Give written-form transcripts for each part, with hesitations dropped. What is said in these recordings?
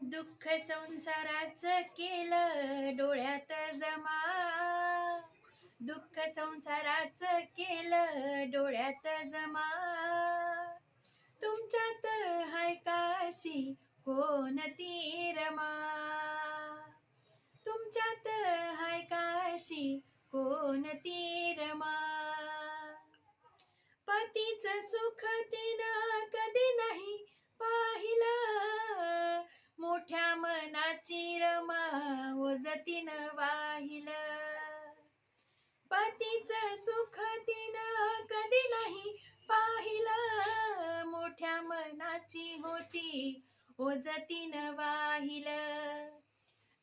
दुःख संसाराचं केलं डोळ्यात जमा. दुःख संसाराचं केलं डोळ्यात जमा. तुमच्यात हाय काशी कोणती रमा. तुमच्यात हाय काशी कोणती रमा. पतीचं सुख तिनं कधी नाही पाहिलं. मोठ्या मनाची रमा ओझतीनं वाहिलं. पतीचं सुख तिनं कधी नाही पाहिलं. मोठ्या मनाची होती ओझतीनं वाहिलं.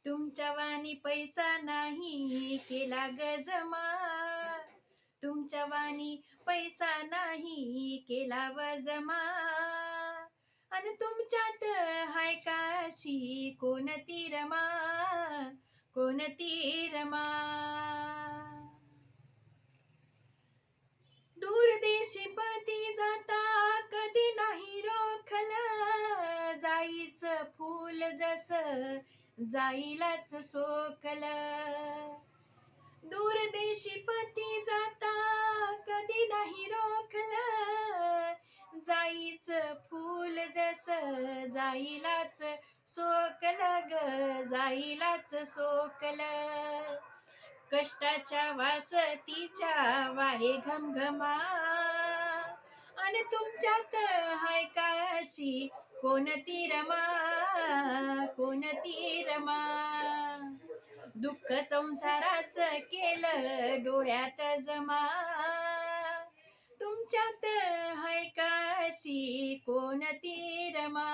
तुमच्या वाणी पैसा नाही केला ग जमा. तुमच्या वाणी पैसा नाही केला व जमा. आणि तुमच्यात हाय काशी कोणती रमा. कोणती रमा. दूरदेशी पती जाता कधी नाही रोखलं. जाईचं फूल जसं जाईलाच सोकलं. दूरदेशी पती जाता कधी नाही रोखलं. जाईचं फूल जसं जाईलाच सोकलं ग. जाईलाच सोकलं. कष्टाच्या वासतीच्या वाहे घमघमा. आणि तुमच्यात हाय काशी कोणती रमा. कोणती रमा. दुःख संसाराचं केलं डोळ्यात जमा. तुमच्यात हाय काशी कोणती रमा.